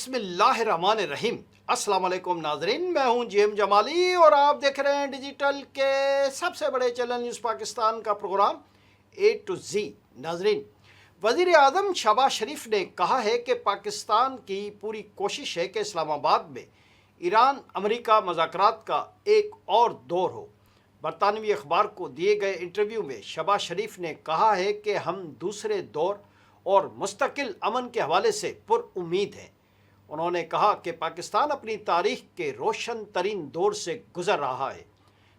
बिस्मिल्लाहिर्रहमानिर्रहीम। अस्सलाम वालेकुम नाजरीन, मैं हूं जीएम जमाली और आप देख रहे हैं डिजिटल के सबसे बड़े चैनल न्यूज़ पाकिस्तान का प्रोग्राम ए टू जी। नाजरीन, वज़ीर आज़म शहबाज शरीफ ने कहा है कि पाकिस्तान की पूरी कोशिश है कि इस्लामाबाद में ईरान अमेरिका मुज़ाकरात का एक और दौर हो। बरतानवी अखबार को दिए गए इंटरव्यू में शहबाज शरीफ ने कहा है कि हम दूसरे दौर और मुस्तकिल अमन के हवाले से पुरउम्मीद हैं। उन्होंने कहा कि पाकिस्तान अपनी तारीख के रोशन तरीन दौर से गुजर रहा है।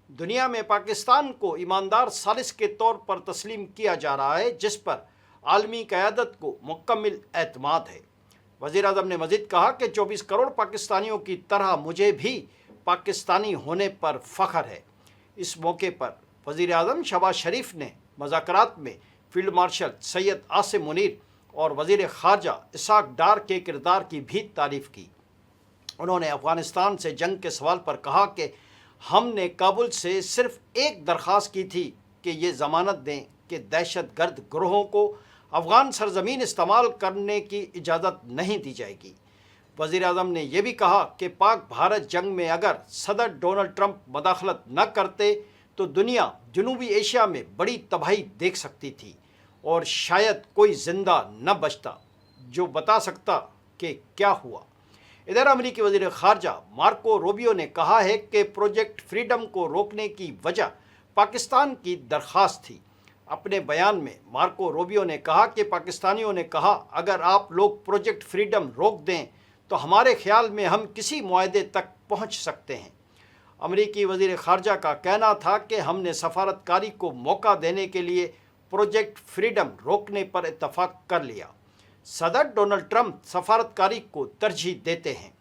दुनिया में पाकिस्तान को ईमानदार सालिस के तौर पर तस्लीम किया जा रहा है, जिस पर आलमी क़यादत को मुकम्मल एतमाद है। वज़ीर आज़म ने मज़ीद कहा कि 24 करोड़ पाकिस्तानियों की तरह मुझे भी पाकिस्तानी होने पर फ़ख्र है। इस मौके पर वज़ीर आज़म शहबाज शरीफ ने मुज़ाकरात में फील्ड मार्शल सैयद आसिम मुनीर और वज़ीर ख़ारजा इसहाक़ डार के किरदार की भी तारीफ़ की। उन्होंने अफ़गानिस्तान से जंग के सवाल पर कहा कि हमने काबुल से सिर्फ़ एक दरख्वास्त की थी कि ये ज़मानत दें कि दहशत गर्द ग्रोहों को अफ़गान सरज़मीन इस्तेमाल करने की इजाज़त नहीं दी जाएगी। वज़ीर आज़म ने यह भी कहा कि पाक भारत जंग में अगर सदर डोनाल्ड ट्रंप मदाखलत न करते तो दुनिया जनूबी एशिया में बड़ी तबाही देख सकती थी और शायद कोई ज़िंदा न बचता जो बता सकता कि क्या हुआ। इधर अमेरिकी वज़ीर ख़ारजा मार्को रूबियो ने कहा है कि प्रोजेक्ट फ्रीडम को रोकने की वजह पाकिस्तान की दरख्वास्त थी। अपने बयान में मार्को रूबियो ने कहा कि पाकिस्तानियों ने कहा, अगर आप लोग प्रोजेक्ट फ्रीडम रोक दें तो हमारे ख्याल में हम किसी मुआहदे तक पहुंच सकते हैं। अमेरिकी वज़ीर ख़ारजा का कहना था कि हमने सफारतकारी को मौका देने के लिए प्रोजेक्ट फ्रीडम रोकने पर इत्तफाक कर लिया। सदर डोनाल्ड ट्रंप सफारतकारी को तरजीह देते हैं।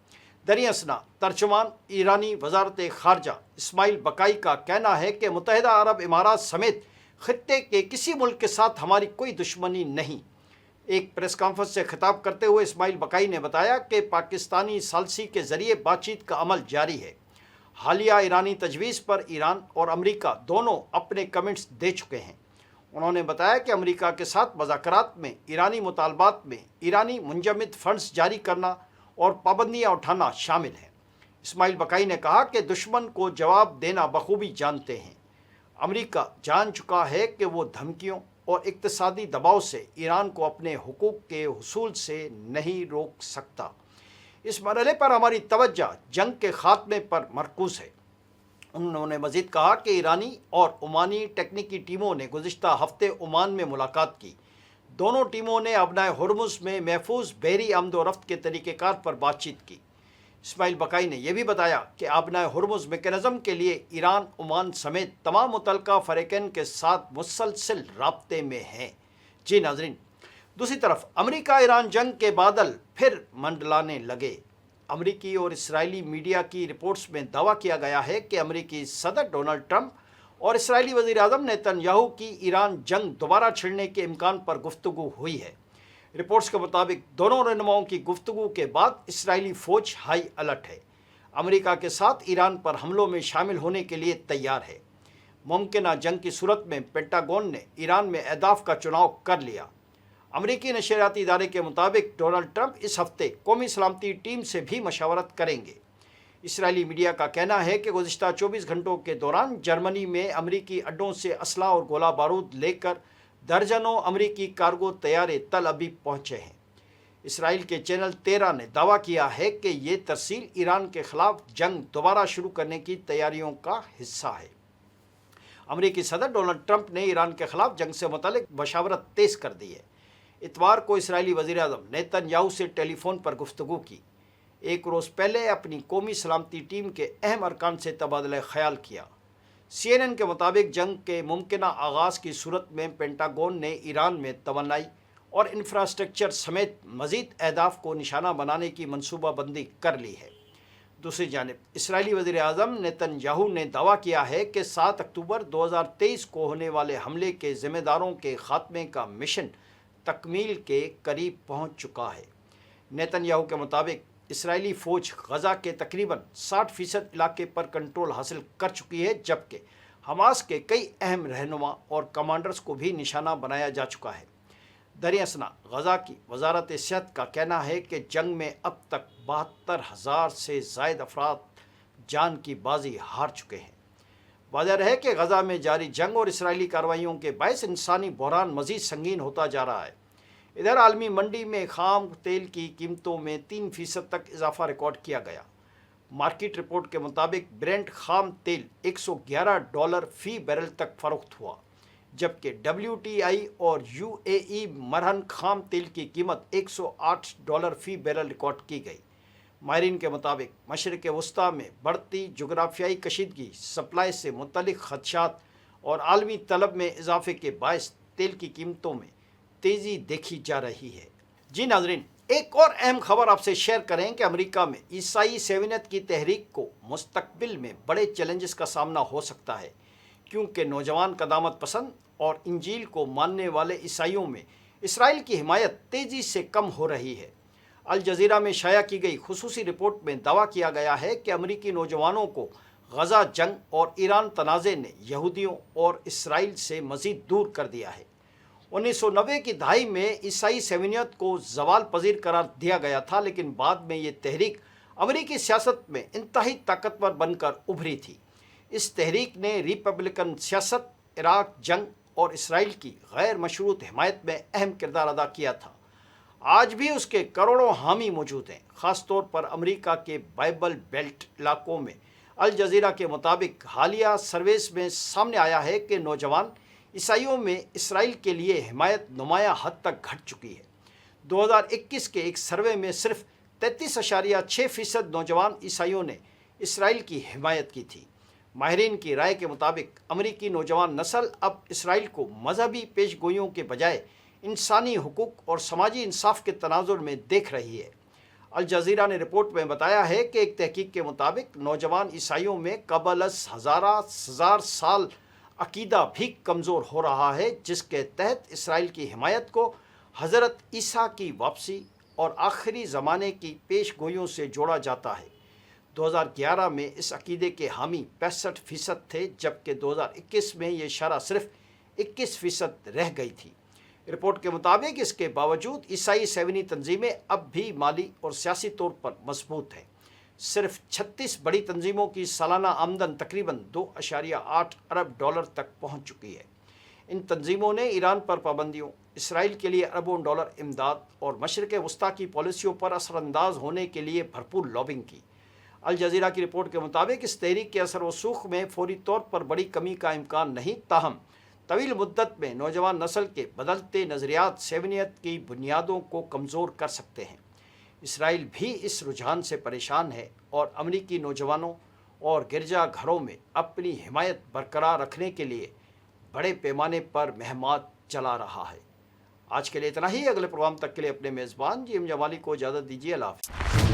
दरियासना तर्जुमान ईरानी वज़ारत ख़ारजा इस्माइल बकाई का कहना है कि मुत्तहिदा अरब इमारात समेत ख़ित्ते के किसी मुल्क के साथ हमारी कोई दुश्मनी नहीं। एक प्रेस कॉन्फ्रेंस से खिताब करते हुए इस्माइल बकाई ने बताया कि पाकिस्तानी सालसी के ज़रिए बातचीत का अमल जारी है। हालिया ईरानी तजवीज़ पर ईरान और अमेरिका दोनों अपने कमेंट्स दे चुके हैं। उन्होंने बताया कि अमेरिका के साथ मुज़ाकरात में ईरानी मुतालबात में ईरानी मुंजमद फ़ंड्स जारी करना और पाबंदियाँ उठाना शामिल है। इस्माइल बकाई ने कहा कि दुश्मन को जवाब देना बखूबी जानते हैं। अमेरिका जान चुका है कि वो धमकियों और इक़्तिसादी दबाव से ईरान को अपने हुकूक के हुसूल से नहीं रोक सकता। इस मरहले पर हमारी तवज्जो जंग के ख़ात्मे पर मरकूज़ है। उन्होंने मज़ीद कहा कि ईरानी और ओमानी टेक्निकी टीमों ने गुज़िश्ता हफ्ते ओमान में मुलाकात की। दोनों टीमों ने अबनाए हुर्मुज़ में महफूज बहरी आमद व रफ्त के तरीक़ेकार पर बातचीत की। इस्माइल बकाई ने यह भी बताया कि अबनाए हुर्मुज़ मेकनिज़म के लिए ईरान ओमान समेत तमाम मुतल्लिक़ा फ़रीक़ैन के साथ मुसलसल राब्ते में हैं। जी नाज़रीन, दूसरी तरफ अमेरिका ईरान जंग के बादल फिर मंडलाने लगे। अमेरिकी और इस्राएली मीडिया की रिपोर्ट्स में दावा किया गया है कि अमेरिकी सदर डोनाल्ड ट्रंप और इस्राएली वज़ीर आज़म नेतन्याहू की ईरान जंग दोबारा छिड़ने के इम्कान पर गुफ्तगू हुई है। रिपोर्ट्स के मुताबिक दोनों रहनुमाओं की गुफ्तगू के बाद इस्राएली फ़ौज हाई अलर्ट है। अमेरिका के साथ ईरान पर हमलों में शामिल होने के लिए तैयार है। मुमकिन जंग की सूरत में पेंटागन ने ईरान में अहदाफ का चुनाव कर लिया। अमेरिकी नशरियाती इदारे के मुताबिक डोनाल्ड ट्रंप इस हफ्ते कौमी सलामती टीम से भी मशावरत करेंगे। इस्राएली मीडिया का कहना है कि गुज़िश्ता 24 घंटों के दौरान जर्मनी में अमेरिकी अड्डों से असला और गोला बारूद लेकर दर्जनों अमेरिकी कार्गो तैयारे तल अबीब पहुँचे हैं। इसराइल के चैनल 13 ने दावा किया है कि ये तरसील ईरान के ख़िलाफ़ जंग दोबारा शुरू करने की तैयारियों का हिस्सा है। अमेरिकी सदर डोनाल्ड ट्रंप ने ईरान के ख़िलाफ़ जंग से मुतल्लिक़ मशावरत तेज़ कर दी है। इतवार को इस्राएली वज़ीर आज़म नेतन्याहू से टेलीफोन पर गुफ्तगू की। एक रोज़ पहले अपनी कौमी सलामती टीम के अहम अरकान से तबादला ख्याल किया। CNN के मुताबिक जंग के मुमकिन आगाज़ की सूरत में पेंटागन ने ईरान में तवन्नाई और इंफ्रास्ट्रक्चर समेत मज़ीद अहदाफ को निशाना बनाने की मनसूबाबंदी कर ली है। दूसरी जानिब इस्राएली वज़ीर आज़म नेतन्याहू ने दावा किया है कि 7 अक्टूबर 2023 को होने वाले हमले के ज़िम्मेदारों के ख़ात्मे का मिशन तकमील के करीब पहुंच चुका है। नेतन्याहू के मुताबिक इस्राएली फ़ौज गज़ा के तकरीबन 60% इलाके पर कंट्रोल हासिल कर चुकी है, जबकि हमास के कई अहम रहनुमा और कमांडर्स को भी निशाना बनाया जा चुका है। दरियासना गजा की वजारत सेहत का कहना है कि जंग में अब तक 72,000 से ज़ायद अफराद जान की बाजी हार चुके हैं। वाज़ेह है कि गजा में जारी जंग और इसराइली कार्रवाइयों के बायस इंसानी बहरान मज़ीद संगीन होता जा रहा है। इधर आलमी मंडी में खाम तेल की कीमतों में 3% तक इजाफा रिकॉर्ड किया गया। मार्केट रिपोर्ट के मुताबिक ब्रेंट खाम तेल $111 फ़ी बैरल तक फ़रोख्त हुआ, जबकि WTI और UAE मरहन खाम तेल की कीमत $108 फ़ी बैरल रिकॉर्ड की गई। माहिरीन के मुताबिक मशरिक़ वस्ता में बढ़ती जोग्राफियाई कशीदगी, सप्लाई से मुतल्लिक़ खदशात और आलमी तलब में इजाफे के बायस तेल की कीमतों में तेज़ी देखी जा रही है। जी नाज़रीन, एक और अहम खबर आपसे शेयर करें कि अमेरिका में ईसाई सेवियत की तहरीक को मुस्तकबिल में बड़े चैलेंजेस का सामना हो सकता है, क्योंकि नौजवान कदामत पसंद और इंजील को मानने वाले ईसाइयों में इसराइल की हिमायत तेज़ी से कम हो रही है। अल जज़ीरा में शाया की गई खुसूसी रिपोर्ट में दावा किया गया है कि अमरीकी नौजवानों को गजा जंग और ईरान तनाज़े ने यहूदियों और इसराइल से मज़ीद दूर कर दिया है। 1990 की दहाई में ईसाई सेवियत को ज़वाल पजीर करार दिया गया था, लेकिन बाद में ये तहरीक अमरीकी सियासत में इंतहाई ताकतवर बनकर उभरी थी। इस तहरीक ने रिपब्लिकन सियासत, इराक जंग और इसराइल की गैर मशरूत हिमायत में अहम किरदार अदा किया था। आज भी उसके करोड़ों हामी मौजूद हैं, ख़ास तौर पर अमेरिका के बाइबल बेल्ट इलाकों में। अल जज़ीरा के मुताबिक हालिया सर्वेस में सामने आया है कि नौजवान ईसाइयों में इसराइल के लिए हिमायत नुमाया हद तक घट चुकी है। 2021 के एक सर्वे में सिर्फ 33.6% नौजवान ईसाइयों ने इसराइल की हिमायत की थी। माहिरीन की राय के मुताबिक अमरीकी नौजवान नस्ल अब इसराइल को मजहबी पेशगोइयों के बजाय इंसानी हुकूक और समाजी इंसाफ के तनाजुर में देख रही है। अल जज़ीरा ने रिपोर्ट में बताया है कि एक तहकीक के मुताबिक नौजवान ईसाइयों में कबलस हजार साल अकीदा भी कमज़ोर हो रहा है, जिसके तहत इसराइल की हिमायत को हज़रत ईसा की वापसी और आखिरी ज़माने की पेशगोइयों से जोड़ा जाता है। 2011 में इस अकीदे के हामी 65% थे, जबकि 2021 में ये शरह सिर्फ 21% रह गई थी। रिपोर्ट के मुताबिक इसके बावजूद ईसाई सेवनी तंजीमें अब भी माली और सियासी तौर पर मजबूत हैं। सिर्फ 36 बड़ी तंजीमों की सालाना आमदन तकरीबन $2.8 अरब तक पहुंच चुकी है। इन तंजीमों ने ईरान पर पाबंदियों, इसराइल के लिए अरबों डॉलर इमदाद और मशरिक़ वस्ता की पॉलिसियों पर असरअंदाज होने के लिए भरपूर लॉबिंग की। अल जज़ीरा की रिपोर्ट के मुताबिक इस तहरीक के असर वसूख में फौरी तौर पर बड़ी कमी का इम्कान नहीं, ताहम तवील मुद्दत में नौजवान नस्ल के बदलते नज़रियात सेवनियत की बुनियादों को कमज़ोर कर सकते हैं। इसराइल भी इस रुझान से परेशान है और अमरीकी नौजवानों और गिरजा घरों में अपनी हिमायत बरकरार रखने के लिए बड़े पैमाने पर मुहिम्मात चला रहा है। आज के लिए इतना ही। अगले प्रोग्राम तक के लिए अपने मेज़बान जी एम जमाली को इजाज़त दीजिए। अल्लाह हाफ़िज़।